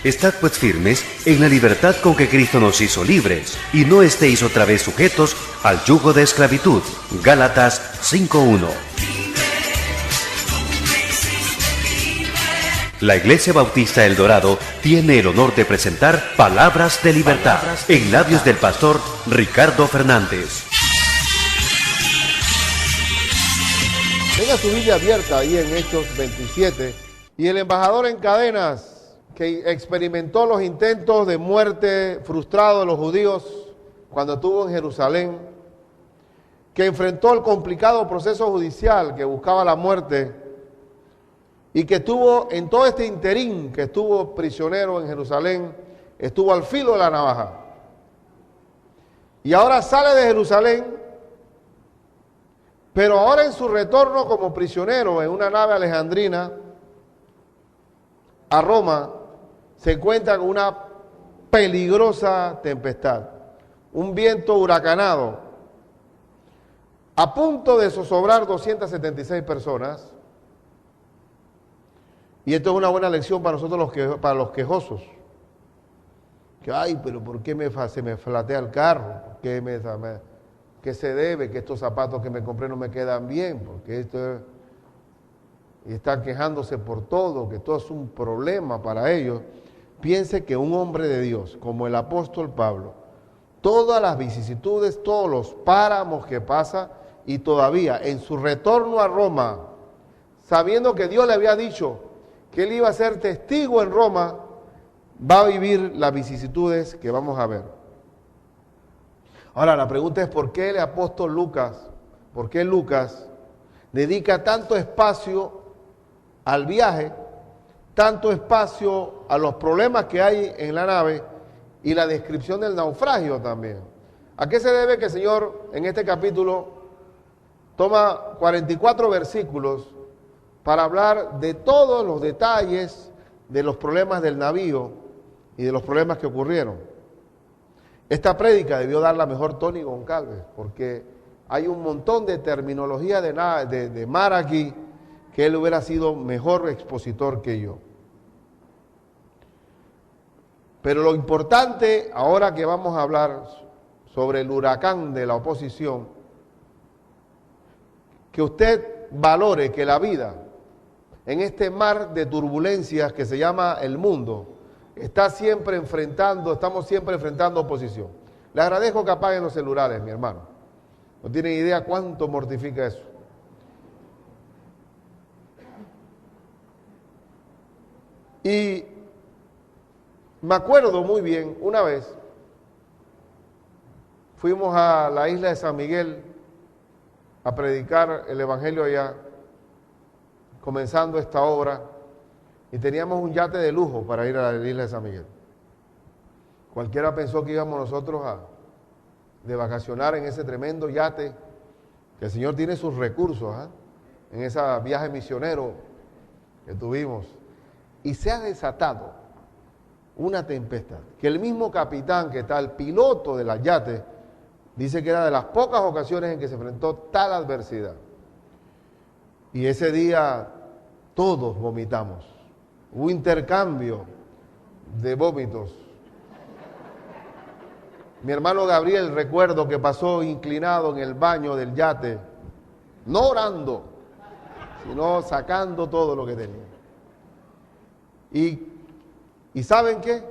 Estad pues firmes en la libertad con que Cristo nos hizo libres, y no estéis otra vez sujetos al yugo de esclavitud. Gálatas 5:1. La Iglesia Bautista El Dorado tiene el honor de presentar Palabras de Libertad en labios del pastor Ricardo Fernández. Tenga su Biblia abierta ahí en Hechos 27. Y el embajador en cadenas, que experimentó los intentos de muerte frustrados de los judíos cuando estuvo en Jerusalén, que enfrentó el complicado proceso judicial que buscaba la muerte y que estuvo en todo este interín que estuvo prisionero en Jerusalén, estuvo al filo de la navaja. Y ahora sale de Jerusalén, pero ahora en su retorno como prisionero en una nave alejandrina a Roma, se encuentra con una peligrosa tempestad, un viento huracanado, a punto de zozobrar 276 personas. Y esto es una buena lección para nosotros para los quejosos. Que, ay, pero ¿por qué se me flatea el carro? ¿Qué se debe? Que estos zapatos que me compré no me quedan bien, porque esto... Y están quejándose por todo, que todo es un problema para ellos. Piense que un hombre de Dios, como el apóstol Pablo, todas las vicisitudes, todos los páramos que pasa, y todavía en su retorno a Roma, sabiendo que Dios le había dicho que él iba a ser testigo en Roma, va a vivir las vicisitudes que vamos a ver. Ahora, la pregunta es ¿por qué el apóstol Lucas, por qué Lucas dedica tanto espacio al viaje, tanto espacio a los problemas que hay en la nave y la descripción del naufragio también? ¿A qué se debe que el Señor en este capítulo toma 44 versículos para hablar de todos los detalles de los problemas del navío y de los problemas que ocurrieron? Esta prédica debió darla mejor Tony Goncalves, porque hay un montón de terminología de mar aquí que él hubiera sido mejor expositor que yo. Pero lo importante, ahora que vamos a hablar sobre el huracán de la oposición, que usted valore que la vida, en este mar de turbulencias que se llama el mundo, estamos siempre enfrentando oposición. Le agradezco que apaguen los celulares, mi hermano. No tienen idea cuánto mortifica eso. Y me acuerdo muy bien, una vez fuimos a la isla de San Miguel a predicar el evangelio allá, comenzando esta obra, y teníamos un yate de lujo para ir a la isla de San Miguel. Cualquiera pensó que íbamos nosotros de vacacionar en ese tremendo yate, que el Señor tiene sus recursos, en ese viaje misionero que tuvimos. Y se ha desatado una tempestad, que el mismo capitán que está, el piloto de la yate, dice que era de las pocas ocasiones en que se enfrentó tal adversidad. Y ese día todos vomitamos. Hubo intercambio de vómitos. Mi hermano Gabriel, recuerdo que pasó inclinado en el baño del yate, no orando, sino sacando todo lo que tenía. ¿Y saben qué?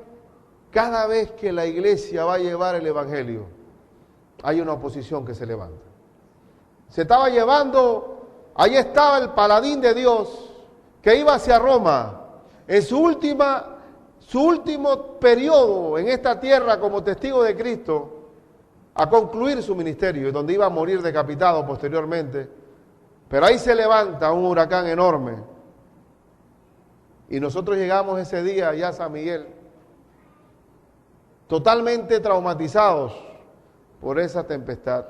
Cada vez que la iglesia va a llevar el evangelio, hay una oposición que se levanta. Se estaba llevando, ahí estaba el paladín de Dios, que iba hacia Roma, en su último periodo en esta tierra como testigo de Cristo, a concluir su ministerio, donde iba a morir decapitado posteriormente. Pero ahí se levanta un huracán enorme. Y nosotros llegamos ese día allá a San Miguel, totalmente traumatizados por esa tempestad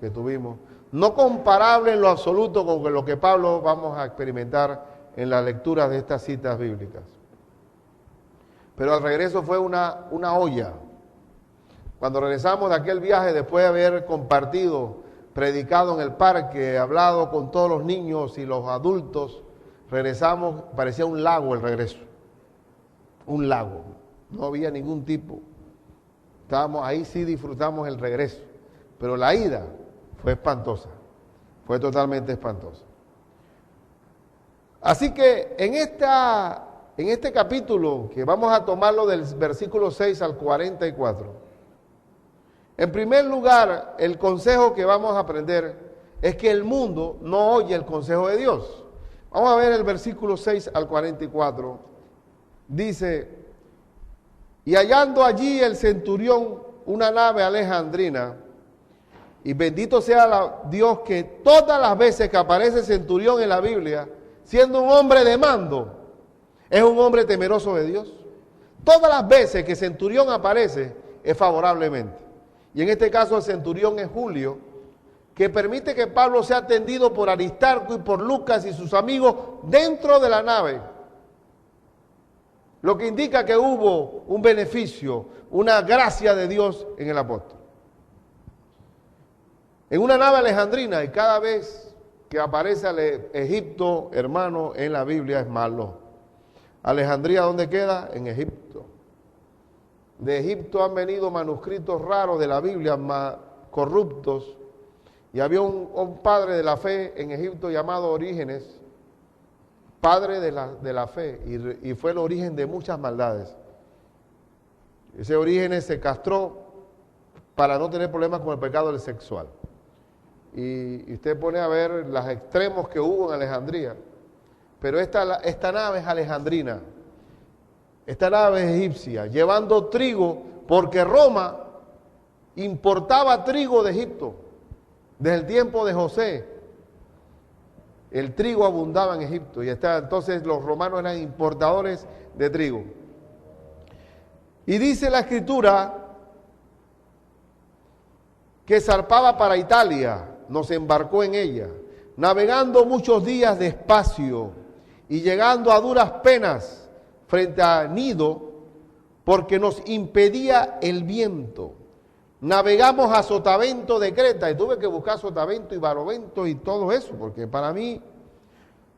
que tuvimos, no comparable en lo absoluto con lo que Pablo vamos a experimentar en la lectura de estas citas bíblicas. Pero al regreso fue una olla. Cuando regresamos de aquel viaje, después de haber compartido, predicado en el parque, hablado con todos los niños y los adultos, regresamos, parecía un lago el regreso. Un lago. No había ningún tipo. Estábamos ahí, sí disfrutamos el regreso, pero la ida fue espantosa, fue totalmente espantosa. Así que en este capítulo, que vamos a tomarlo del versículo 6 al 44, en primer lugar, el consejo que vamos a aprender es que el mundo no oye el consejo de Dios. Vamos a ver el versículo 6 al 44. Dice: y hallando allí el centurión una nave alejandrina, y bendito sea Dios que todas las veces que aparece centurión en la Biblia, siendo un hombre de mando, es un hombre temeroso de Dios. Todas las veces que centurión aparece es favorablemente. Y en este caso el centurión es Julio, que permite que Pablo sea atendido por Aristarco y por Lucas y sus amigos dentro de la nave. Lo que indica que hubo un beneficio, una gracia de Dios en el apóstol. En una nave alejandrina, y cada vez que aparece Egipto, hermano, en la Biblia es malo. Alejandría, ¿dónde queda? En Egipto. De Egipto han venido manuscritos raros de la Biblia, corruptos, y había un padre de la fe en Egipto llamado Orígenes, padre de la fe, y fue el origen de muchas maldades. Ese Orígenes se castró para no tener problemas con el pecado del sexual. Y usted pone a ver los extremos que hubo en Alejandría. Pero esta nave es alejandrina, esta nave es egipcia, llevando trigo, porque Roma importaba trigo de Egipto. Desde el tiempo de José, el trigo abundaba en Egipto, y entonces los romanos eran importadores de trigo. Y dice la Escritura que zarpaba para Italia, nos embarcó en ella, navegando muchos días despacio y llegando a duras penas frente a Nido, porque nos impedía el viento. Navegamos a Sotavento de Creta, y tuve que buscar Sotavento y Barlovento y todo eso, porque para mí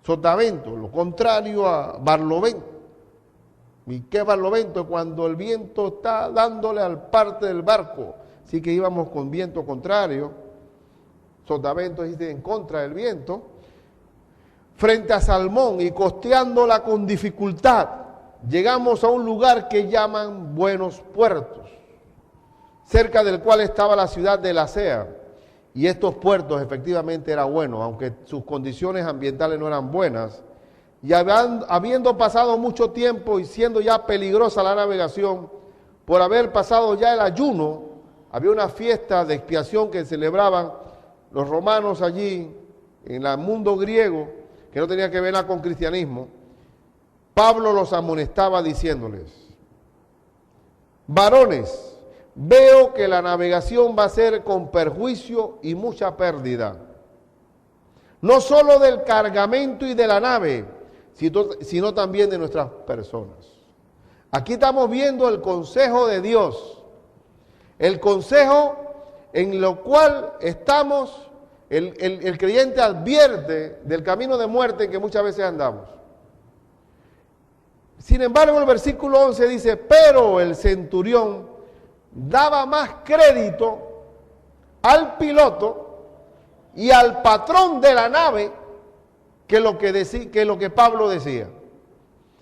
Sotavento, lo contrario a Barlovento. ¿Y qué Barlovento? Cuando el viento está dándole al parte del barco, así que íbamos con viento contrario. Sotavento es en contra del viento, frente a Salmón, y costeándola con dificultad, llegamos a un lugar que llaman Buenos Puertos, cerca del cual estaba la ciudad de Lasea. Y estos puertos efectivamente eran buenos, aunque sus condiciones ambientales no eran buenas. Y habiendo pasado mucho tiempo y siendo ya peligrosa la navegación, por haber pasado ya el ayuno, había una fiesta de expiación que celebraban los romanos allí, en el mundo griego, que no tenía que ver nada con cristianismo. Pablo los amonestaba diciéndoles: varones, veo que la navegación va a ser con perjuicio y mucha pérdida, no solo del cargamento y de la nave, sino también de nuestras personas. Aquí estamos viendo el consejo de Dios, el consejo en lo cual estamos. El creyente advierte del camino de muerte en que muchas veces andamos. Sin embargo, el versículo 11 dice: pero el centurión daba más crédito al piloto y al patrón de la nave que lo que Pablo decía.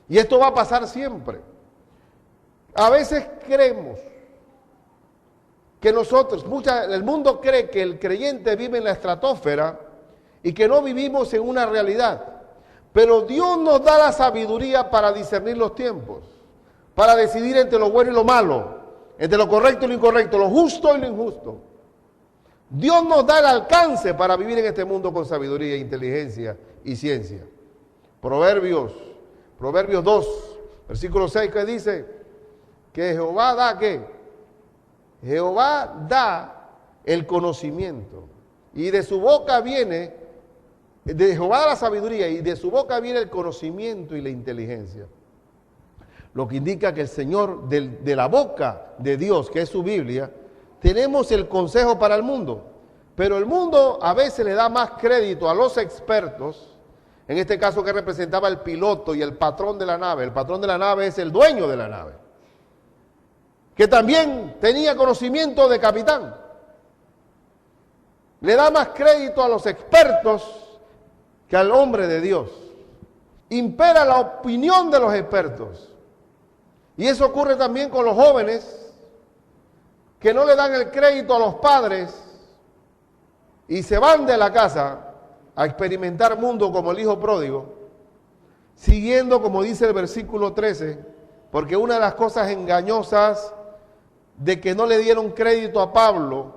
Y esto va a pasar siempre. A veces creemos que el mundo cree que el creyente vive en la estratosfera y que no vivimos en una realidad. Pero Dios nos da la sabiduría para discernir los tiempos, para decidir entre lo bueno y lo malo, entre lo correcto y lo incorrecto, lo justo y lo injusto. Dios nos da el alcance para vivir en este mundo con sabiduría, inteligencia y ciencia. Proverbios 2, versículo 6, que dice que Jehová da ¿qué? Jehová da el conocimiento, y de su boca viene, de Jehová da la sabiduría, y de su boca viene el conocimiento y la inteligencia. Lo que indica que el Señor, de la boca de Dios, que es su Biblia, tenemos el consejo para el mundo. Pero el mundo a veces le da más crédito a los expertos, en este caso que representaba el piloto y el patrón de la nave. El patrón de la nave es el dueño de la nave. que también tenía conocimiento de capitán. Le da más crédito a los expertos que al hombre de Dios. Impera la opinión de los expertos. Y eso ocurre también con los jóvenes que no le dan el crédito a los padres y se van de la casa a experimentar mundo como el hijo pródigo, siguiendo, como dice el versículo 13, porque una de las cosas engañosas de que no le dieron crédito a Pablo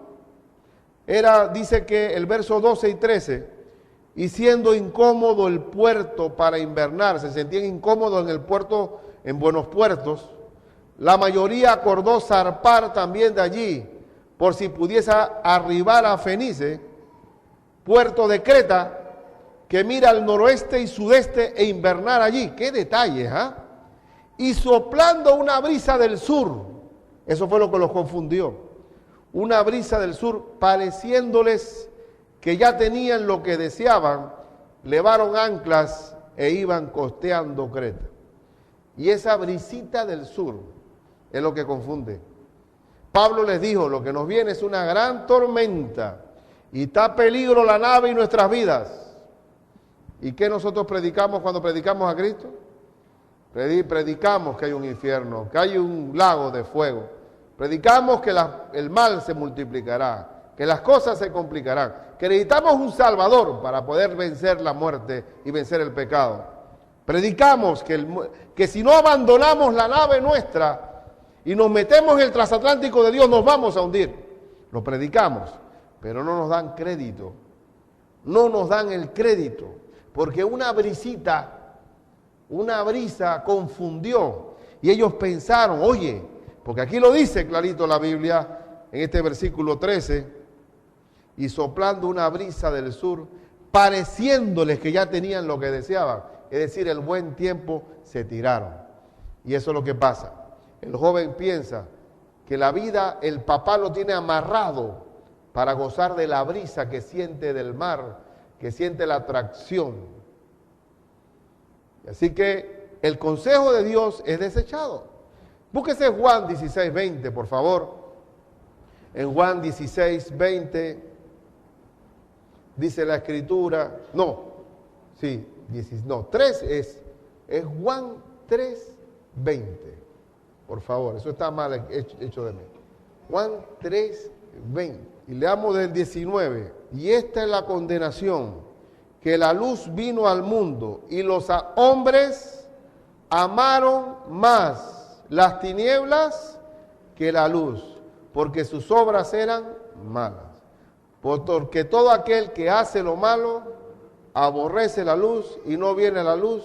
era, dice que el verso 12 y 13, y siendo incómodo el puerto para invernar, se sentían incómodos en el puerto, en Buenos Puertos, la mayoría acordó zarpar también de allí, por si pudiese arribar a Fenice, puerto de Creta, que mira al noroeste y sudeste e invernar allí. ¡Qué detalles! Y soplando una brisa del sur, eso fue lo que los confundió, una brisa del sur, pareciéndoles que ya tenían lo que deseaban, levaron anclas e iban costeando Creta. Y esa brisita del sur es lo que confunde. Pablo les dijo, lo que nos viene es una gran tormenta y está a peligro la nave y nuestras vidas. ¿Y qué nosotros predicamos cuando predicamos a Cristo? Predicamos que hay un infierno, que hay un lago de fuego. Predicamos que el mal se multiplicará, que las cosas se complicarán, que necesitamos un Salvador para poder vencer la muerte y vencer el pecado. Predicamos que si no abandonamos la nave nuestra y nos metemos en el transatlántico de Dios, nos vamos a hundir. Lo predicamos, pero no nos dan crédito. No nos dan el crédito, porque una brisa confundió y ellos pensaron, oye, porque aquí lo dice clarito la Biblia en este versículo 13, y soplando una brisa del sur, pareciéndoles que ya tenían lo que deseaban, es decir, el buen tiempo, se tiraron. Y eso es lo que pasa. El joven piensa que la vida, el papá lo tiene amarrado para gozar de la brisa que siente del mar, que siente la atracción. Así que el consejo de Dios es desechado. Búsquese Juan 16:20, por favor. En Juan 16:20 dice la Escritura, 3 es Juan 3:20. Por favor, eso está mal hecho de mí. Juan 3:20. Y leamos del 19. Y esta es la condenación, que la luz vino al mundo y los hombres amaron más las tinieblas que la luz, porque sus obras eran malas. Porque todo aquel que hace lo malo aborrece la luz y no viene a la luz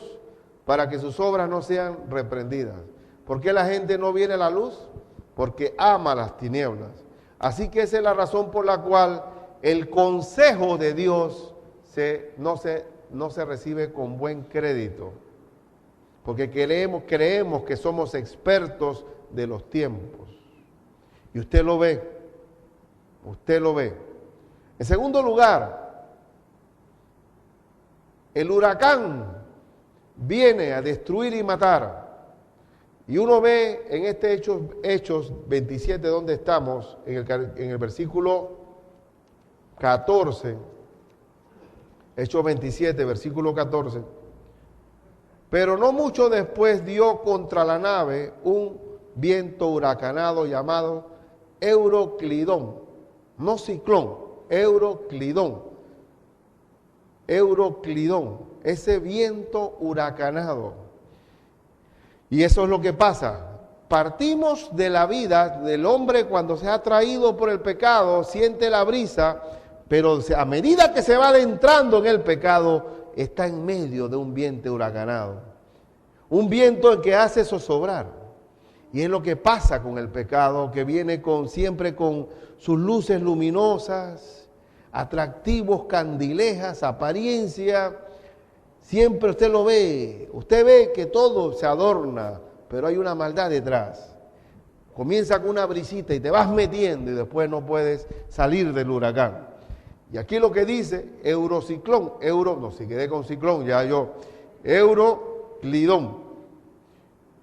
para que sus obras no sean reprendidas. ¿Por qué la gente no viene a la luz? Porque ama las tinieblas. Así que esa es la razón por la cual el consejo de Dios no se recibe con buen crédito. Porque creemos que somos expertos de los tiempos. Y usted lo ve. En segundo lugar, el huracán viene a destruir y matar. Y uno ve en este Hechos 27, donde estamos, en el versículo 14, Hechos 27, versículo 14, pero no mucho después dio contra la nave un viento huracanado llamado Euroclidón, no ciclón, Euroclidón, ese viento huracanado. Y eso es lo que pasa. Partimos de la vida del hombre cuando se ha atraído por el pecado, siente la brisa, pero a medida que se va adentrando en el pecado, está en medio de un viento huracanado. Un viento que hace zozobrar. Y es lo que pasa con el pecado, que viene siempre con sus luces luminosas, atractivos, candilejas, apariencia. Siempre usted lo ve, usted ve que todo se adorna, pero hay una maldad detrás. Comienza con una brisita y te vas metiendo y después no puedes salir del huracán. Y aquí lo que dice, eurociclón, si quedé con ciclón, Euroclidón.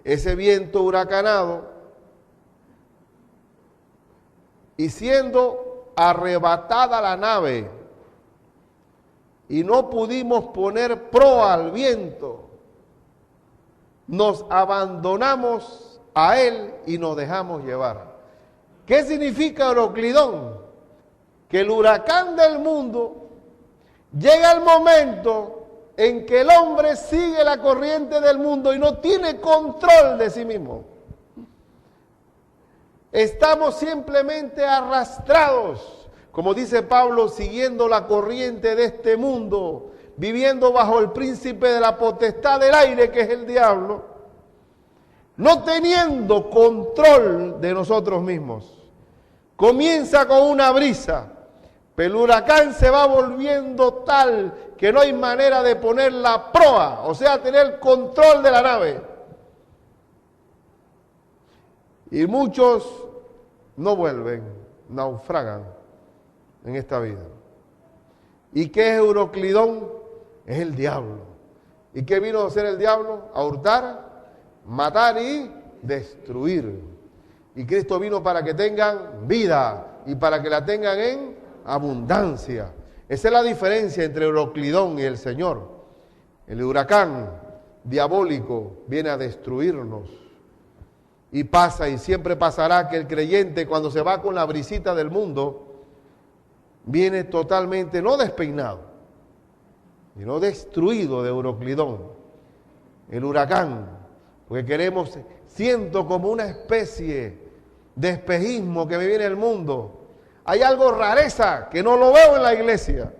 Ese viento huracanado y siendo arrebatada la nave, y no pudimos poner proa al viento, nos abandonamos a él y nos dejamos llevar. ¿Qué significa Euroclidón? Que el huracán del mundo llega el momento en que el hombre sigue la corriente del mundo y no tiene control de sí mismo. Estamos simplemente arrastrados, como dice Pablo, siguiendo la corriente de este mundo, viviendo bajo el príncipe de la potestad del aire, que es el diablo, no teniendo control de nosotros mismos. Comienza con una brisa, pero el huracán se va volviendo tal que no hay manera de poner la proa, o sea, tener control de la nave. Y muchos no vuelven, naufragan en esta vida. ¿Y qué es Euroclidón? Es el diablo. ¿Y qué vino a hacer el diablo? A hurtar, matar y destruir. Y Cristo vino para que tengan vida y para que la tengan en abundancia. Esa es la diferencia entre Euroclidón y el Señor. El huracán diabólico viene a destruirnos. Y pasa, y siempre pasará, que el creyente, cuando se va con la brisita del mundo, viene totalmente, no despeinado, sino destruido de Euroclidón, el huracán, porque siento como una especie de espejismo que me viene el mundo. Hay algo rareza que no lo veo en la iglesia,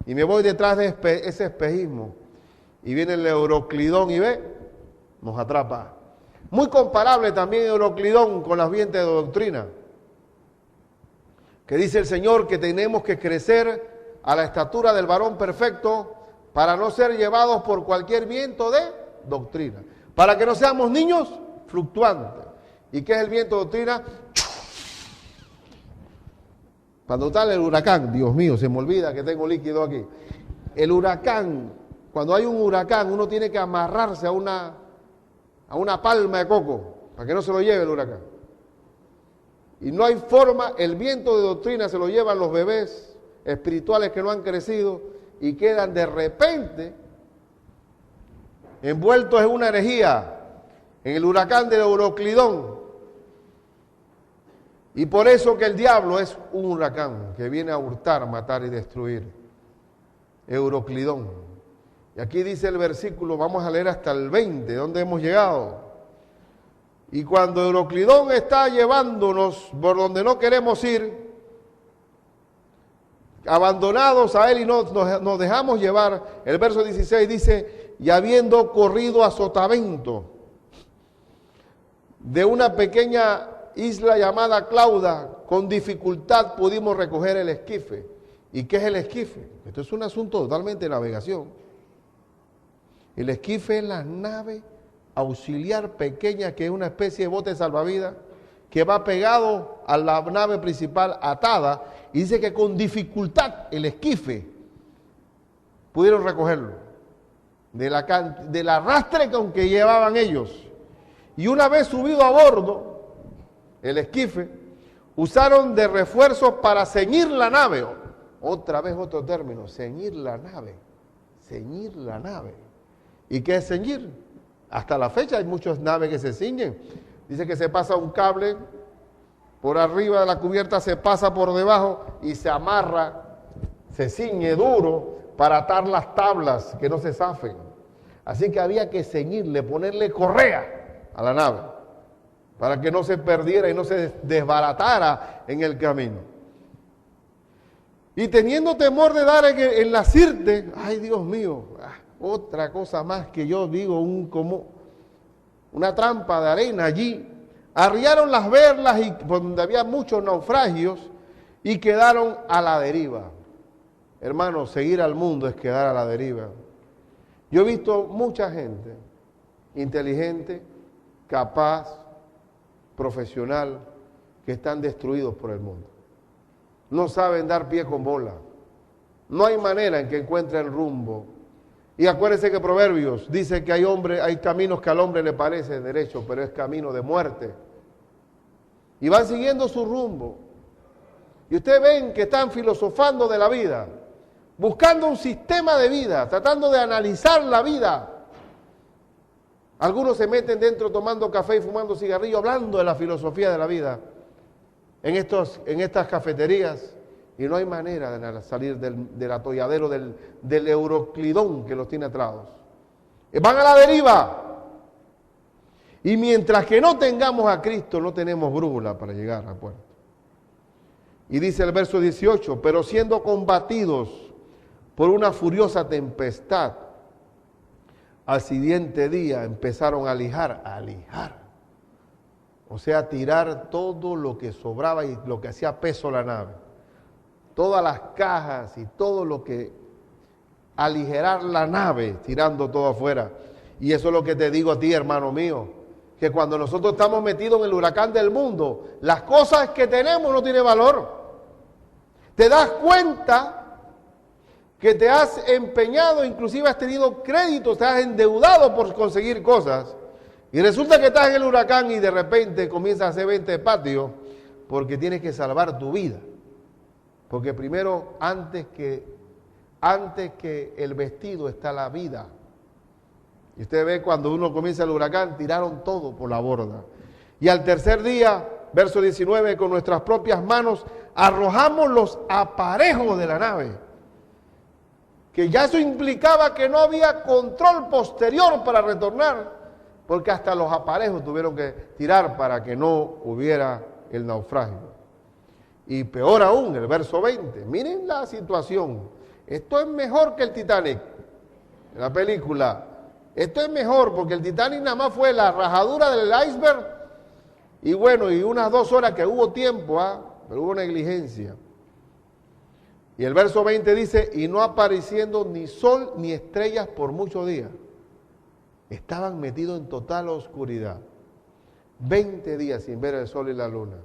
y me voy detrás de ese espejismo, y viene el Euroclidón y nos atrapa. Muy comparable también Euroclidón con las vientres de doctrina, que dice el Señor que tenemos que crecer a la estatura del varón perfecto para no ser llevados por cualquier viento de doctrina, para que no seamos niños fluctuantes. ¿Y qué es el viento de doctrina? Cuando está el huracán, Dios mío, se me olvida que tengo líquido aquí. El huracán, cuando hay un huracán, uno tiene que amarrarse a una palma de coco, para que no se lo lleve el huracán. Y no hay forma, el viento de doctrina se lo llevan los bebés espirituales que no han crecido y quedan de repente envueltos en una herejía, en el huracán del Euroclidón. Y por eso que el diablo es un huracán que viene a hurtar, matar y destruir. Euroclidón. Y aquí dice el versículo, vamos a leer hasta el 20, ¿dónde hemos llegado? Y cuando Euroclidón está llevándonos por donde no queremos ir, abandonados a él y nos dejamos llevar, el verso 16 dice, y habiendo corrido a sotavento de una pequeña isla llamada Clauda, con dificultad pudimos recoger el esquife. ¿Y qué es el esquife? Esto es un asunto totalmente de navegación. El esquife es la nave auxiliar pequeña, que es una especie de bote salvavidas que va pegado a la nave principal atada, y dice que con dificultad el esquife pudieron recogerlo del arrastre con que llevaban ellos. Y una vez subido a bordo el esquife, usaron de refuerzos para ceñir la nave. Otra vez otro término, ceñir la nave. Ceñir la nave. ¿Y qué es ceñir? Hasta la fecha hay muchas naves que se ciñen. Dice que se pasa un cable por arriba de la cubierta, se pasa por debajo y se amarra, se ciñe duro para atar las tablas que no se zafen. Así que había que ceñirle, ponerle correa a la nave para que no se perdiera y no se desbaratara en el camino. Y teniendo temor de dar en la sirte, ay Dios mío, otra cosa más que yo digo, como una trampa de arena allí, arriaron las velas y donde había muchos naufragios y quedaron a la deriva. Hermanos, seguir al mundo es quedar a la deriva. Yo he visto mucha gente inteligente, capaz, profesional, que están destruidos por el mundo. No saben dar pie con bola. No hay manera en que encuentren rumbo. Y acuérdense que Proverbios dice que hay caminos que al hombre le parece derecho, pero es camino de muerte. Y van siguiendo su rumbo. Y ustedes ven que están filosofando de la vida, buscando un sistema de vida, tratando de analizar la vida. Algunos se meten dentro tomando café y fumando cigarrillo, hablando de la filosofía de la vida en estas cafeterías, y no hay manera de salir del atolladero, del Euroclidón que los tiene atrados. Van a la deriva. Y mientras que no tengamos a Cristo, no tenemos brújula para llegar al puerto. Y dice el verso 18, pero siendo combatidos por una furiosa tempestad, al siguiente día empezaron a lijar. O sea, a tirar todo lo que sobraba y lo que hacía peso la nave. Todas las cajas y todo lo que aligerar la nave, tirando todo afuera. Y eso es lo que te digo a ti, hermano mío, que cuando nosotros estamos metidos en el huracán del mundo, las cosas que tenemos no tienen valor. Te das cuenta que te has empeñado, inclusive has tenido créditos, te has endeudado por conseguir cosas, y resulta que estás en el huracán y de repente comienzas a hacer venta de patio porque tienes que salvar tu vida. Porque primero, antes que el vestido está la vida. Y usted ve cuando uno comienza el huracán, tiraron todo por la borda. Y al tercer día, verso 19, con nuestras propias manos arrojamos los aparejos de la nave. Que ya eso implicaba que no había control posterior para retornar, porque hasta los aparejos tuvieron que tirar para que no hubiera el naufragio. Y peor aún, el verso 20, miren la situación. Esto es mejor que el Titanic, la película. Esto es mejor porque el Titanic nada más fue la rajadura del iceberg y bueno, y unas 2 horas que hubo tiempo, pero hubo negligencia. Y el verso 20 dice, y no apareciendo ni sol ni estrellas por muchos días. Estaban metidos en total oscuridad. 20 días sin ver el sol y la luna,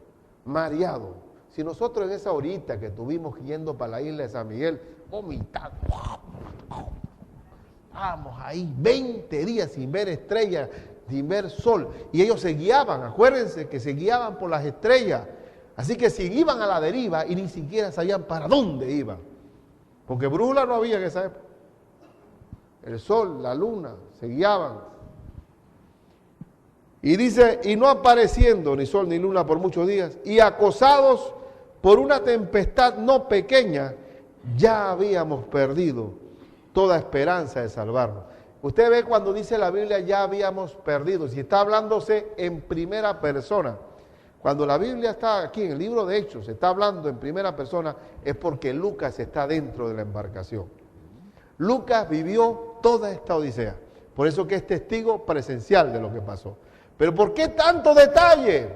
mareados. Si nosotros en esa horita que estuvimos yendo para la isla de San Miguel, vomitando, vamos ahí, 20 días sin ver estrellas, sin ver sol, y ellos se guiaban, acuérdense que se guiaban por las estrellas, así que si iban a la deriva y ni siquiera sabían para dónde iban, porque brújula no había en esa época, el sol, la luna, se guiaban. Y dice, y no apareciendo ni sol ni luna por muchos días, y acosados por una tempestad no pequeña, ya habíamos perdido toda esperanza de salvarnos. Usted ve cuando dice la Biblia, ya habíamos perdido, si está hablándose en primera persona. Cuando la Biblia está aquí en el libro de Hechos, se está hablando en primera persona, es porque Lucas está dentro de la embarcación. Lucas vivió toda esta odisea, por eso que es testigo presencial de lo que pasó. Pero ¿por qué tanto detalle?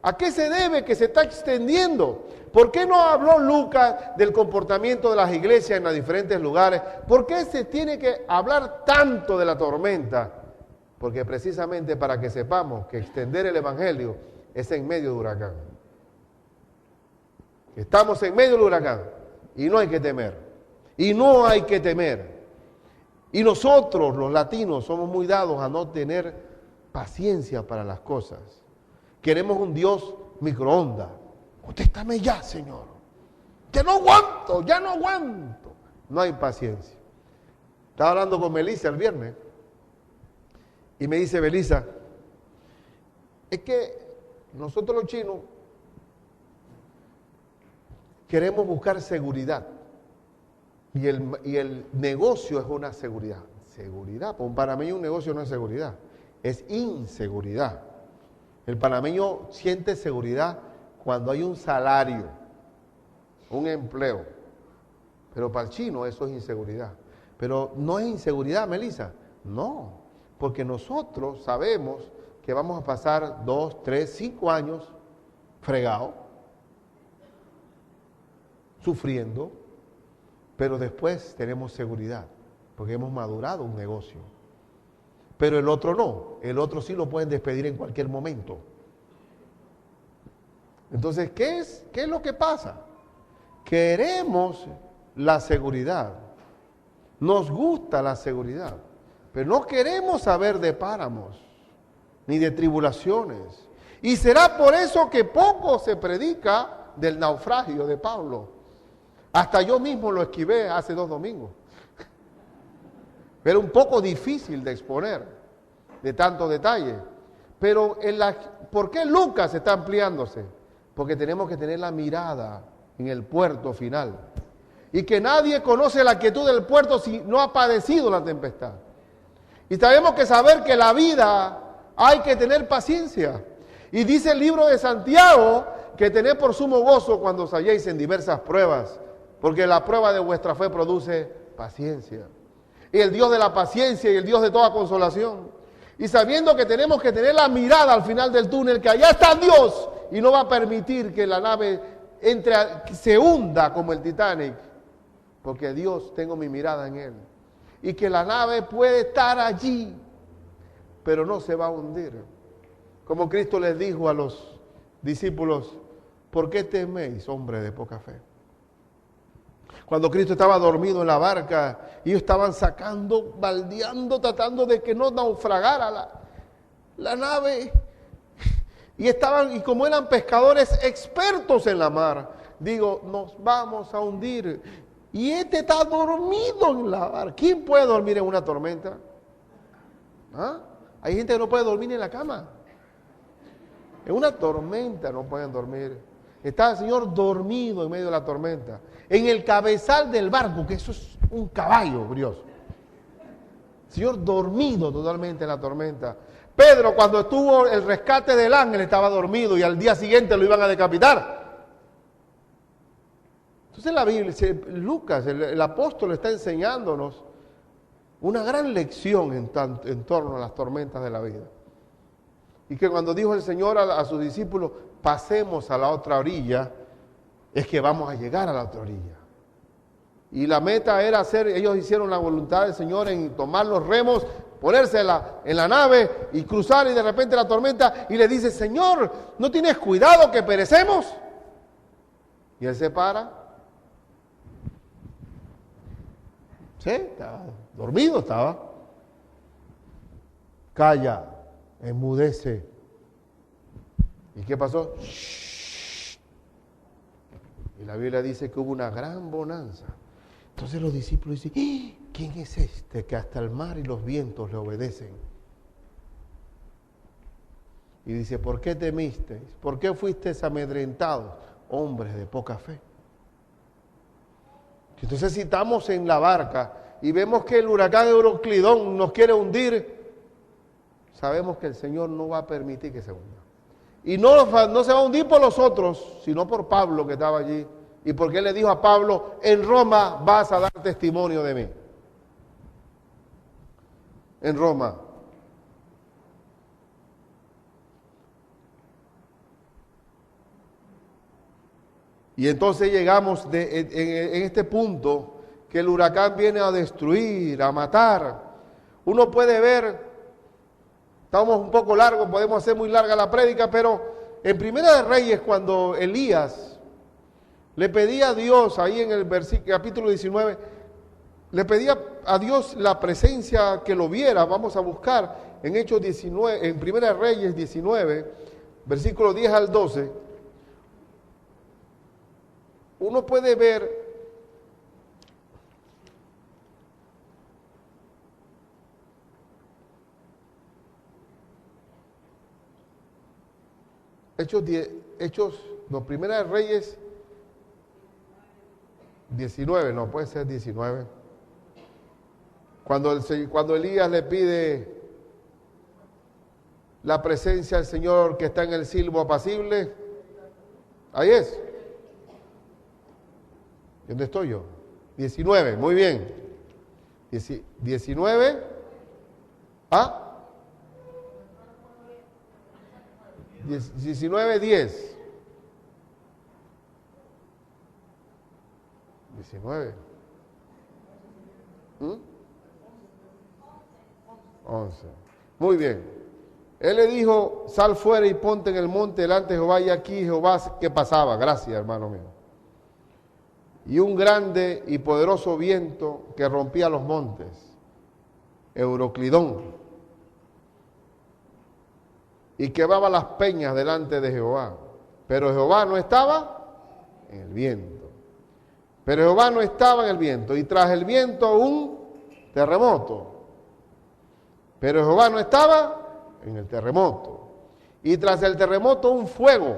¿A qué se debe que se está extendiendo? ¿Por qué no habló Lucas del comportamiento de las iglesias en los diferentes lugares? ¿Por qué se tiene que hablar tanto de la tormenta? Porque precisamente para que sepamos que extender el evangelio es en medio de huracán. Estamos en medio del huracán y no hay que temer. Y no hay que temer. Y nosotros, los latinos, somos muy dados a no tener paciencia para las cosas. Queremos un Dios microondas. Contéstame ya, Señor. Ya no aguanto. No hay paciencia. Estaba hablando con Melissa el viernes y me dice Melissa, es que nosotros los chinos queremos buscar seguridad y el negocio es una seguridad. Seguridad, para un panameño un negocio no es seguridad, es inseguridad. El panameño siente seguridad cuando hay un salario, un empleo. Pero para el chino eso es inseguridad. Pero no es inseguridad, Melissa. No, porque nosotros sabemos que vamos a pasar 2, 3, 5 años fregados, sufriendo, pero después tenemos seguridad, porque hemos madurado un negocio. Pero el otro no, el otro sí lo pueden despedir en cualquier momento. Entonces, ¿qué es lo que pasa? Queremos la seguridad, nos gusta la seguridad, pero no queremos saber de páramos, ni de tribulaciones. Y será por eso que poco se predica del naufragio de Pablo. Hasta yo mismo lo esquivé hace 2 domingos. Era un poco difícil de exponer, de tanto detalle. Pero ¿por qué Lucas está ampliándose? Porque tenemos que tener la mirada en el puerto final. Y que nadie conoce la quietud del puerto si no ha padecido la tempestad. Y tenemos que saber que la vida hay que tener paciencia. Y dice el libro de Santiago que tened por sumo gozo cuando os halléis en diversas pruebas, porque la prueba de vuestra fe produce paciencia. Y el Dios de la paciencia y el Dios de toda consolación. Y sabiendo que tenemos que tener la mirada al final del túnel, que allá está Dios y no va a permitir que la nave se hunda como el Titanic, porque Dios, tengo mi mirada en Él. Y que la nave puede estar allí, pero no se va a hundir. Como Cristo les dijo a los discípulos, ¿por qué teméis, hombre de poca fe? Cuando Cristo estaba dormido en la barca, ellos estaban sacando, baldeando, tratando de que no naufragara la nave. Y como eran pescadores expertos en la mar, digo, nos vamos a hundir. Y este está dormido en la barca. ¿Quién puede dormir en una tormenta? ¿Ah? Hay gente que no puede dormir en la cama. En una tormenta no pueden dormir. Está el Señor dormido en medio de la tormenta. En el cabezal del barco, que eso es un caballo brioso. El Señor dormido totalmente en la tormenta. Pedro, cuando estuvo el rescate del ángel, estaba dormido y al día siguiente lo iban a decapitar. Entonces la Biblia, Lucas, el apóstol, está enseñándonos una gran lección en torno a las tormentas de la vida. Y que cuando dijo el Señor a sus discípulos, pasemos a la otra orilla, es que vamos a llegar a la otra orilla. Y la meta era ellos hicieron la voluntad del Señor en tomar los remos, ponerse en la nave y cruzar, y de repente la tormenta, y le dice, Señor, ¿no tienes cuidado que perecemos? Y él se para. Sí, estaba dormido, estaba. Calla, enmudece. ¿Y qué pasó? Shh. Y la Biblia dice que hubo una gran bonanza. Entonces los discípulos dicen, ¿quién es este que hasta el mar y los vientos le obedecen? Y dice, ¿por qué temisteis? ¿Por qué fuisteis amedrentados? Hombres de poca fe. Entonces si estamos en la barca y vemos que el huracán Euroclidón nos quiere hundir, sabemos que el Señor no va a permitir que se hunda. Y no se va a hundir por los otros, sino por Pablo que estaba allí. Y porque él le dijo a Pablo, en Roma vas a dar testimonio de mí. En Roma. Y entonces llegamos en este punto que el huracán viene a destruir, a matar. Uno puede ver, estamos un poco largos, podemos hacer muy larga la prédica, pero en Primera de Reyes, cuando Elías le pedía a Dios, ahí en el capítulo 19, le pedía a Dios la presencia que lo viera. Vamos a buscar en Hechos 19, en Primera de Reyes 19, versículo 10 al 12. Uno puede ver Primera de Reyes 19, no puede ser 19. Cuando Elías le pide la presencia del Señor que está en el silbo apacible, ahí es. ¿Dónde estoy yo? 19, muy bien. 19. ¿Ah? 19, 10. 19. 11. Muy bien. Él le dijo, sal fuera y ponte en el monte delante de Jehová, y aquí Jehová, ¿qué pasaba? Gracias, hermano mío. Y un grande y poderoso viento que rompía los montes, Euroclidón, y quebraba las peñas delante de Jehová. Pero Jehová no estaba en el viento. Pero Jehová no estaba en el viento, y tras el viento un terremoto. Pero Jehová no estaba en el terremoto. Y tras el terremoto un fuego.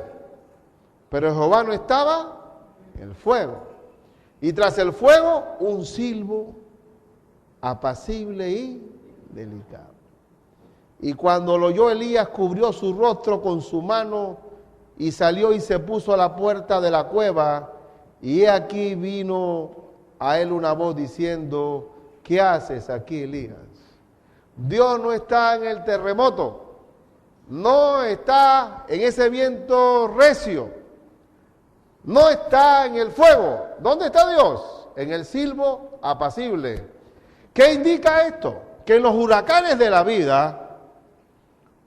Pero Jehová no estaba en el fuego. Y tras el fuego un silbo apacible y delicado. Y cuando lo oyó Elías, cubrió su rostro con su mano y salió y se puso a la puerta de la cueva. Y he aquí vino a él una voz diciendo: ¿qué haces aquí, Elías? Dios no está en el terremoto, no está en ese viento recio, no está en el fuego. ¿Dónde está Dios? En el silbo apacible. ¿Qué indica esto? Que en los huracanes de la vida,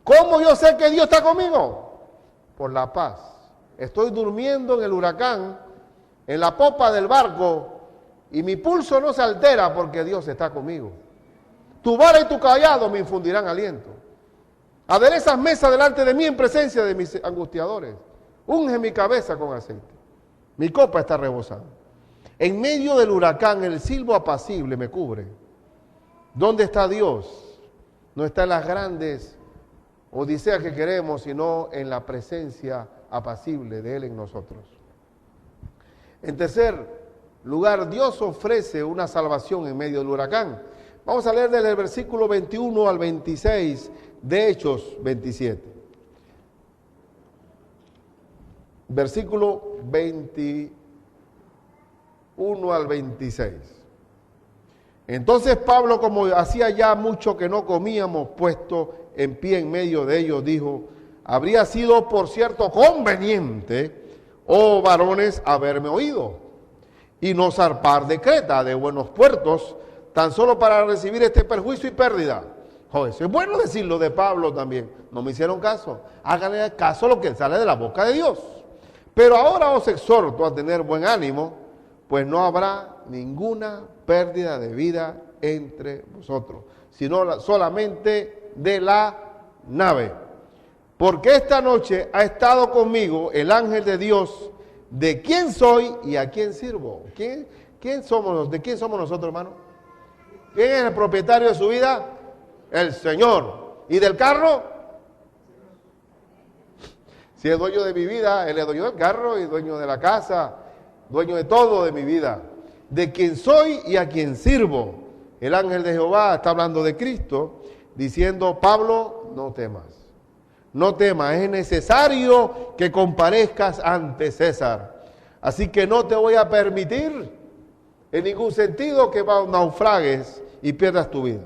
¿cómo yo sé que Dios está conmigo? Por la paz. Estoy durmiendo en el huracán, en la popa del barco, y mi pulso no se altera porque Dios está conmigo. Tu vara y tu callado me infundirán aliento. Aderezas mesa delante de mí en presencia de mis angustiadores. Unge mi cabeza con aceite. Mi copa está rebosando. En medio del huracán, el silbo apacible me cubre. ¿Dónde está Dios? No está en las grandes odiseas que queremos, sino en la presencia apacible de Él en nosotros. En tercer lugar, Dios ofrece una salvación en medio del huracán. Vamos a leer desde el versículo 21 al 26 de Hechos 27. Versículo 21 al 26. Entonces Pablo, como hacía ya mucho que no comíamos, puesto en pie en medio de ellos, dijo: habría sido por cierto conveniente, oh varones, haberme oído y no zarpar de Creta, de buenos puertos, tan solo para recibir este perjuicio y pérdida. Joder, eso es bueno decirlo de Pablo también. No me hicieron caso. Háganle caso a lo que sale de la boca de Dios. Pero ahora os exhorto a tener buen ánimo, pues no habrá ninguna pérdida de vida entre vosotros, sino solamente de la nave. Porque esta noche ha estado conmigo el ángel de Dios, de quién soy y a quién sirvo. ¿Quién somos? ¿De quién somos nosotros, hermano? ¿Quién es el propietario de su vida? El Señor. ¿Y del carro? Si es dueño de mi vida, Él es dueño del carro y dueño de la casa, dueño de todo de mi vida. De quién soy y a quién sirvo. El ángel de Jehová está hablando de Cristo, diciendo: Pablo, no temas. No temas, es necesario que comparezcas ante César. Así que no te voy a permitir en ningún sentido que naufragues y pierdas tu vida.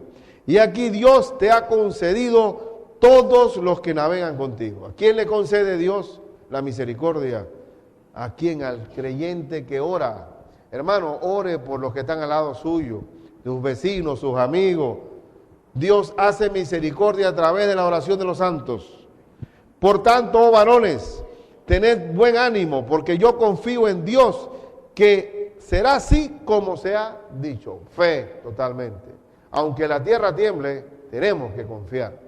Y aquí Dios te ha concedido todos los que navegan contigo. ¿A quién le concede Dios la misericordia? ¿A quién? Al creyente que ora. Hermano, ore por los que están al lado suyo, sus vecinos, sus amigos. Dios hace misericordia a través de la oración de los santos. Por tanto, oh varones, tened buen ánimo, porque yo confío en Dios, que será así como se ha dicho. Fe totalmente. Aunque la tierra tiemble, tenemos que confiar.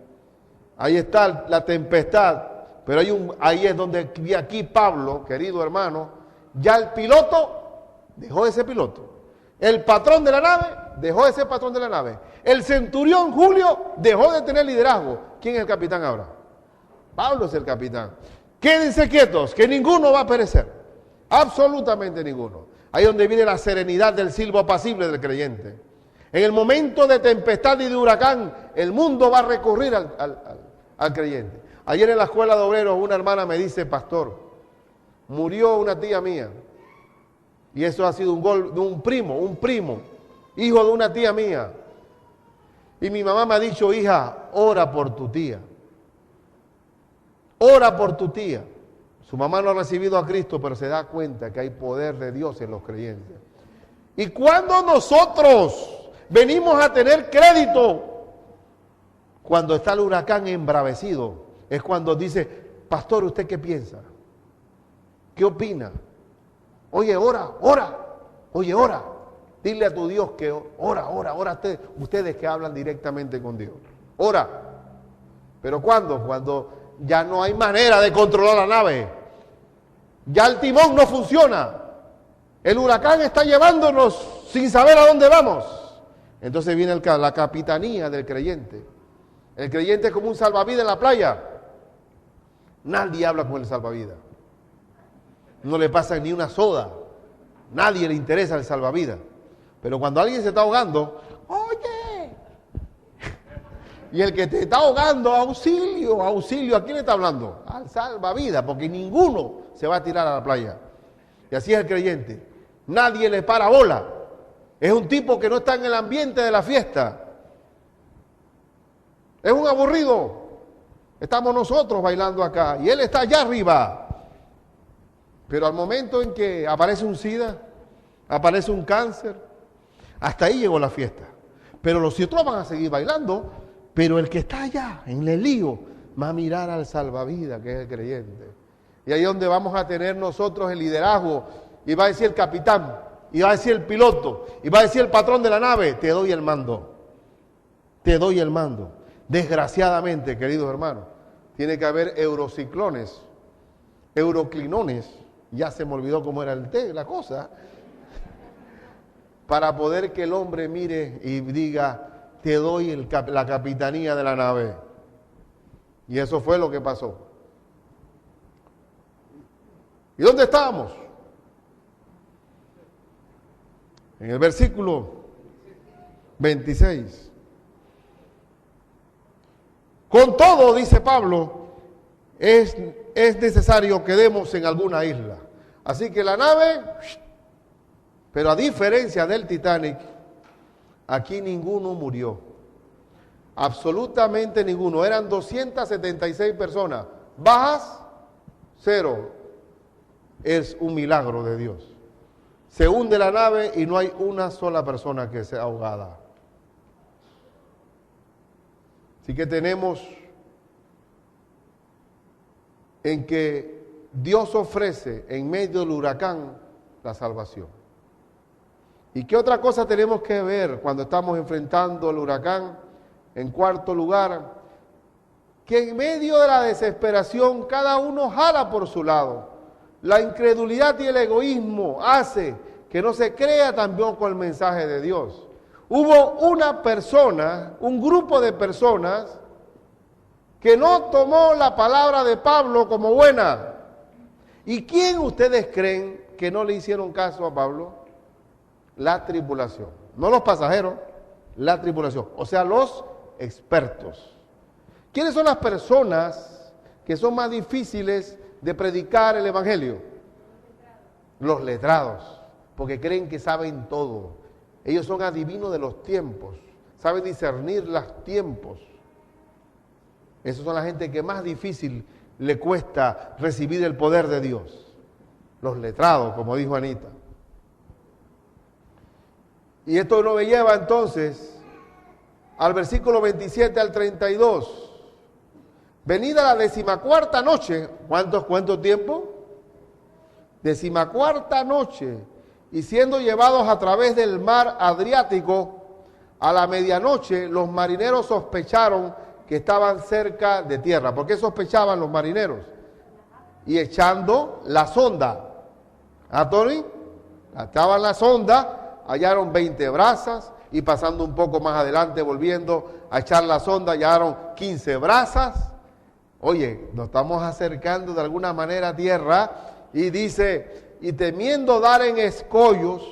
Ahí está la tempestad, pero ahí es donde aquí Pablo, querido hermano, ya el piloto dejó de ser piloto. El patrón de la nave dejó de ser patrón de la nave. El centurión Julio dejó de tener liderazgo. ¿Quién es el capitán ahora? Pablo es el capitán. Quédense quietos, que ninguno va a perecer. Absolutamente ninguno. Ahí es donde viene la serenidad del silbo apacible del creyente. En el momento de tempestad y de huracán, el mundo va a recurrir al creyente. Ayer en la escuela de obreros una hermana me dice: pastor, murió una tía mía. Y eso ha sido un gol de un primo, hijo de una tía mía. Y mi mamá me ha dicho: hija, ora por tu tía. Ora por tu tía. Su mamá no ha recibido a Cristo, pero se da cuenta que hay poder de Dios en los creyentes. Y cuando nosotros venimos a tener crédito, cuando está el huracán embravecido, es cuando dice: pastor, ¿usted qué piensa? ¿Qué opina? Oye, ora. Oye, ora. Dile a tu Dios que ora. Ustedes que hablan directamente con Dios. Ora. ¿Pero cuándo? Cuando ya no hay manera de controlar la nave. Ya el timón no funciona. El huracán está llevándonos sin saber a dónde vamos. Entonces viene la capitanía del creyente. El creyente es como un salvavidas en la playa. Nadie habla con el salvavidas. No le pasa ni una soda. Nadie le interesa el salvavidas. Pero cuando alguien se está ahogando, oye, y el que te está ahogando, auxilio, auxilio, ¿a quién le está hablando? Al salvavidas, porque ninguno se va a tirar a la playa. Y así es el creyente. Nadie le para bola. Es un tipo que no está en el ambiente de la fiesta. Es un aburrido. Estamos nosotros bailando acá y él está allá arriba. Pero al momento en que aparece un SIDA, aparece un cáncer, hasta ahí llegó la fiesta. Pero los otros van a seguir bailando, pero el que está allá, en el lío, va a mirar al salvavidas, que es el creyente. Y ahí es donde vamos a tener nosotros el liderazgo, y va a decir el capitán, y va a decir el piloto, y va a decir el patrón de la nave, te doy el mando. Te doy el mando. Desgraciadamente, queridos hermanos, tiene que haber eurociclones, euroclinones, ya se me olvidó cómo era la cosa, para poder que el hombre mire y diga, te doy la capitanía de la nave. Y eso fue lo que pasó. ¿Y dónde estábamos? En el versículo 26. Con todo, dice Pablo, es necesario que demos en alguna isla. Así que la nave, pero a diferencia del Titanic, aquí ninguno murió. Absolutamente ninguno. Eran 276 personas. Bajas, 0. Es un milagro de Dios. Se hunde la nave y no hay una sola persona que sea ahogada. Así que tenemos en que Dios ofrece en medio del huracán la salvación. ¿Y qué otra cosa tenemos que ver cuando estamos enfrentando el huracán? En cuarto lugar, que en medio de la desesperación cada uno jala por su lado. La incredulidad y el egoísmo hace que no se crea tampoco el mensaje de Dios. Hubo una persona, un grupo de personas que no tomó la palabra de Pablo como buena. ¿Y quién ustedes creen que no le hicieron caso a Pablo? La tripulación. No los pasajeros, la tripulación. O sea, los expertos. ¿Quiénes son las personas que son más difíciles de predicar el evangelio? Los letrados, porque creen que saben todo. Ellos son adivinos de los tiempos, saben discernir los tiempos. Esos son la gente que más difícil le cuesta recibir el poder de Dios. Los letrados, como dijo Anita. Y esto nos lleva entonces al versículo 27 al 32. Venida la 14ª noche, ¿cuánto tiempo? 14ª noche, y siendo llevados a través del mar Adriático, a la medianoche los marineros sospecharon que estaban cerca de tierra. ¿Por qué sospechaban los marineros? Y echando la sonda. ¿Ah, Tony? Estaban la sonda, hallaron 20 brazas, y pasando un poco más adelante, volviendo a echar la sonda, hallaron 15 brazas. Oye, nos estamos acercando de alguna manera a tierra, y dice, y temiendo dar en escollos,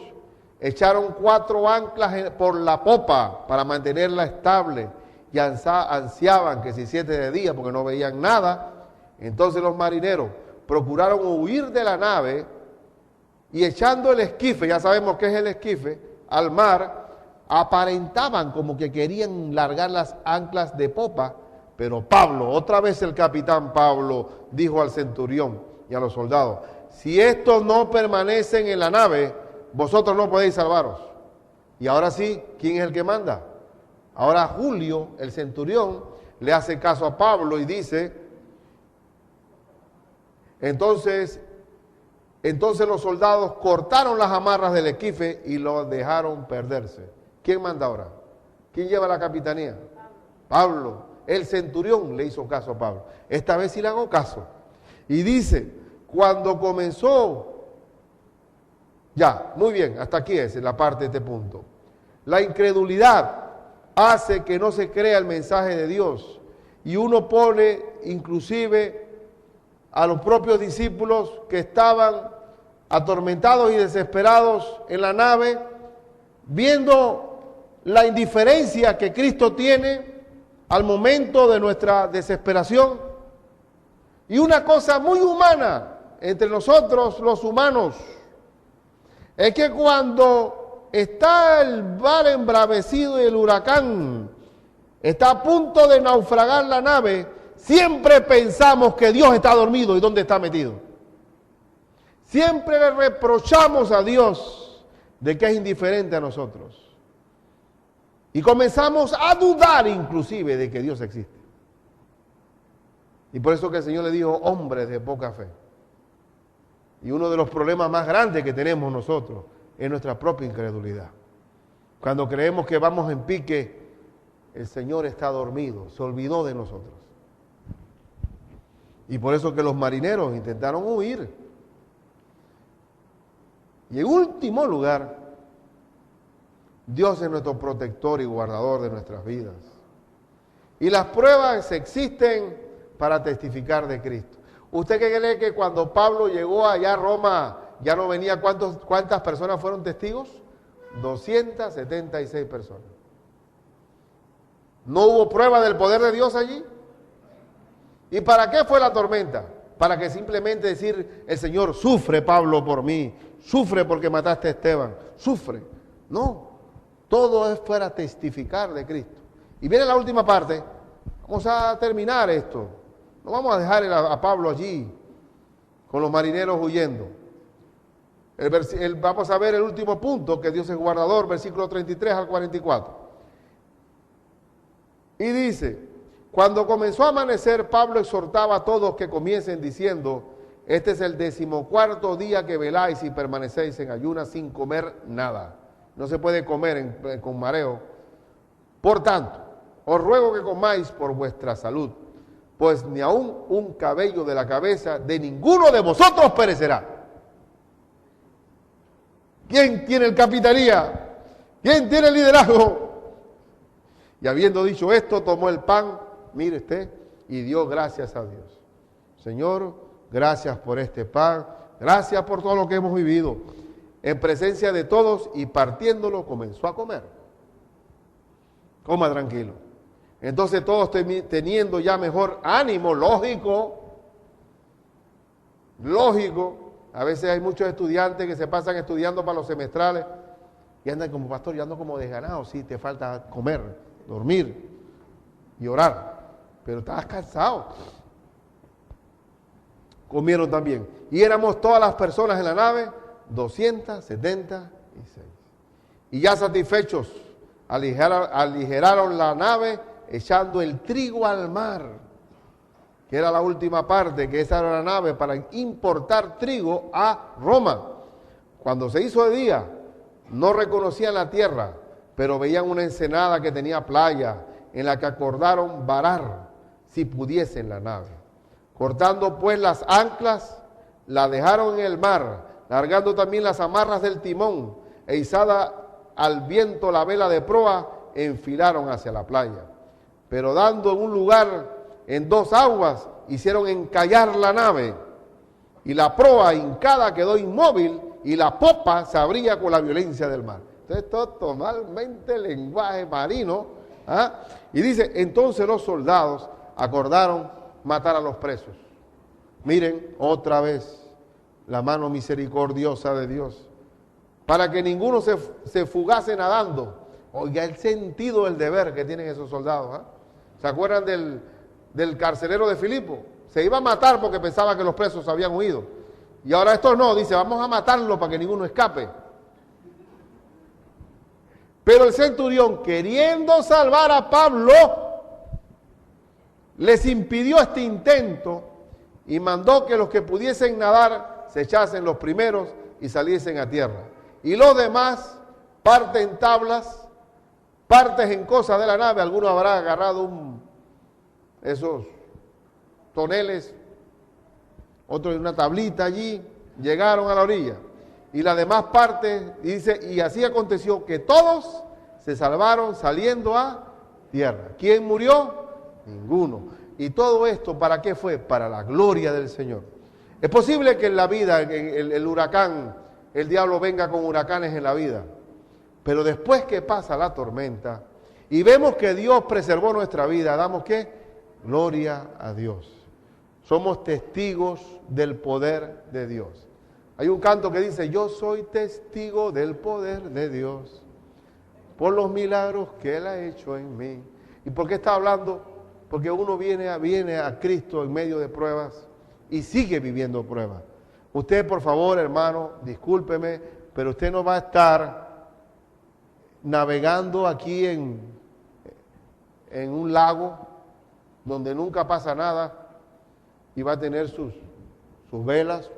echaron 4 anclas por la popa para mantenerla estable, y ansiaban que se hiciese de día porque no veían nada. Entonces los marineros procuraron huir de la nave, y echando el esquife, ya sabemos qué es el esquife, al mar, aparentaban como que querían largar las anclas de popa. Pero Pablo, otra vez el capitán Pablo, dijo al centurión y a los soldados, si estos no permanecen en la nave, vosotros no podéis salvaros. Y ahora sí, ¿quién es el que manda? Ahora Julio, el centurión, le hace caso a Pablo y dice, entonces los soldados cortaron las amarras del esquife y lo dejaron perderse. ¿Quién manda ahora? ¿Quién lleva la capitanía? Pablo. El centurión le hizo caso a Pablo. Esta vez sí le hago caso. Y dice, cuando comenzó, ya, muy bien, hasta aquí es la parte de este punto. La incredulidad hace que no se crea el mensaje de Dios y uno pone inclusive a los propios discípulos que estaban atormentados y desesperados en la nave, viendo la indiferencia que Cristo tiene al momento de nuestra desesperación. Y una cosa muy humana entre nosotros los humanos es que cuando está el mar embravecido y el huracán está a punto de naufragar la nave, siempre pensamos que Dios está dormido y dónde está metido. Siempre le reprochamos a Dios de que es indiferente a nosotros. Y comenzamos a dudar inclusive de que Dios existe. Y por eso que el Señor le dijo, hombres de poca fe. Y uno de los problemas más grandes que tenemos nosotros es nuestra propia incredulidad. Cuando creemos que vamos en pique, el Señor está dormido, se olvidó de nosotros. Y por eso que los marineros intentaron huir. Y en último lugar, Dios es nuestro protector y guardador de nuestras vidas. Y las pruebas existen para testificar de Cristo. ¿Usted qué cree que cuando Pablo llegó allá a Roma, ya no venía cuántas personas fueron testigos? 276 personas. ¿No hubo prueba del poder de Dios allí? ¿Y para qué fue la tormenta? Para que simplemente decir, el Señor, sufre Pablo por mí, sufre porque mataste a Esteban, sufre. No, todo es para testificar de Cristo. Y viene la última parte, vamos a terminar esto. No vamos a dejar a Pablo allí, con los marineros huyendo. Vamos a ver el último punto, que Dios es guardador, versículo 33 al 44. Y dice, cuando comenzó a amanecer, Pablo exhortaba a todos que comiencen diciendo, este es el 14º día que veláis y permanecéis en ayunas sin comer nada. No se puede comer con mareo. Por tanto, os ruego que comáis por vuestra salud, pues ni aun un cabello de la cabeza de ninguno de vosotros perecerá. ¿Quién tiene el capitanía? ¿Quién tiene el liderazgo? Y habiendo dicho esto, tomó el pan, mire usted, y dio gracias a Dios. Señor, gracias por este pan, gracias por todo lo que hemos vivido. En presencia de todos y partiéndolo comenzó a comer. Coma tranquilo. Entonces todos teniendo ya mejor ánimo, lógico. A veces hay muchos estudiantes que se pasan estudiando para los semestrales y andan como, pastor, yo ando como desganado. Sí, te falta comer, dormir y orar, pero estabas cansado. Comieron también. Y éramos todas las personas en la nave, 276. Y ya satisfechos, aligeraron la nave echando el trigo al mar, que era la última parte, que esa era la nave para importar trigo a Roma. Cuando se hizo de día, no reconocían la tierra, pero veían una ensenada que tenía playa, en la que acordaron varar, si pudiesen, la nave. Cortando pues las anclas, la dejaron en el mar, largando también las amarras del timón, e izada al viento la vela de proa, enfilaron hacia la playa. Pero dando en un lugar, en dos aguas, hicieron encallar la nave, y la proa hincada quedó inmóvil, y la popa se abría con la violencia del mar. Entonces, esto es totalmente lenguaje marino. Y dice, entonces los soldados acordaron matar a los presos. Miren, otra vez, la mano misericordiosa de Dios, para que ninguno se fugase nadando. Oiga, el sentido del deber que tienen esos soldados. ¿Se acuerdan del carcelero de Filipo? Se iba a matar porque pensaba que los presos habían huido. Y ahora estos no, dice, vamos a matarlo para que ninguno escape. Pero el centurión, queriendo salvar a Pablo, les impidió este intento y mandó que los que pudiesen nadar se echasen los primeros y saliesen a tierra. Y los demás, parte en tablas, partes en cosas de la nave. Alguno habrá agarrado esos toneles otro en una tablita allí, llegaron a la orilla. Y la demás parte, dice, y así aconteció que todos se salvaron saliendo a tierra. ¿Quién murió? Ninguno. Y todo esto, ¿para qué fue? Para la gloria del Señor. Es posible que en la vida, el huracán, el diablo venga con huracanes en la vida, pero después que pasa la tormenta y vemos que Dios preservó nuestra vida, damos ¿qué? Gloria a Dios. Somos testigos del poder de Dios. Hay un canto que dice, yo soy testigo del poder de Dios, por los milagros que Él ha hecho en mí. ¿Y por qué está hablando? Porque uno viene a Cristo en medio de pruebas y sigue viviendo pruebas. Usted, por favor, hermano, discúlpeme, pero usted no va a estar navegando aquí en un lago donde nunca pasa nada y va a tener sus velas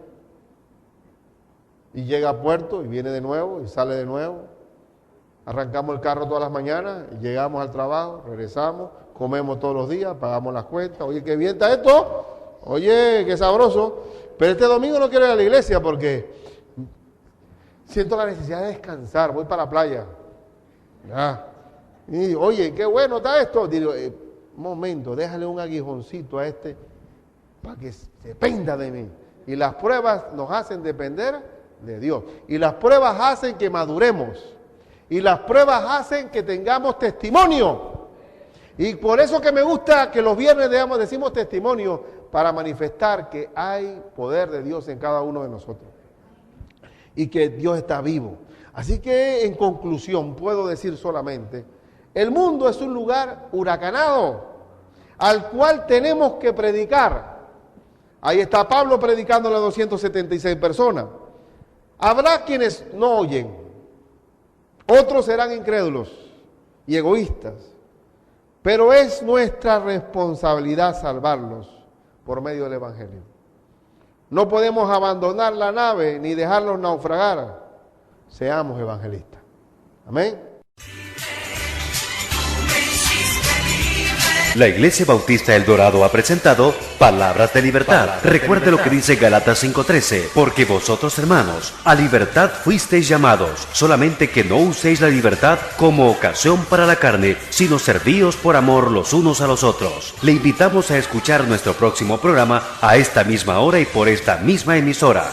y llega a puerto y viene de nuevo y sale de nuevo. Arrancamos el carro todas las mañanas, llegamos al trabajo, regresamos, comemos todos los días, pagamos las cuentas. Oye, qué bien está esto. Oye, qué sabroso. Pero este domingo no quiero ir a la iglesia porque siento la necesidad de descansar. Voy para la playa. Ya. Y, oye, qué bueno está esto. Digo, un momento, déjale un aguijoncito a este para que dependa de mí. Y las pruebas nos hacen depender de Dios. Y las pruebas hacen que maduremos. Y las pruebas hacen que tengamos testimonio. Y por eso que me gusta que los viernes decimos testimonio, para manifestar que hay poder de Dios en cada uno de nosotros. Y que Dios está vivo. Así que en conclusión puedo decir solamente, el mundo es un lugar huracanado, al cual tenemos que predicar. Ahí está Pablo predicándole a 276 personas. Habrá quienes no oyen, otros serán incrédulos y egoístas, pero es nuestra responsabilidad salvarlos por medio del Evangelio. No podemos abandonar la nave ni dejarlos naufragar. Seamos evangelistas. Amén. La Iglesia Bautista El Dorado ha presentado Palabras de Libertad. Recuerde lo que dice Gálatas 5:13, porque vosotros, hermanos, a libertad fuisteis llamados, solamente que no uséis la libertad como ocasión para la carne, sino servíos por amor los unos a los otros. Le invitamos a escuchar nuestro próximo programa a esta misma hora y por esta misma emisora.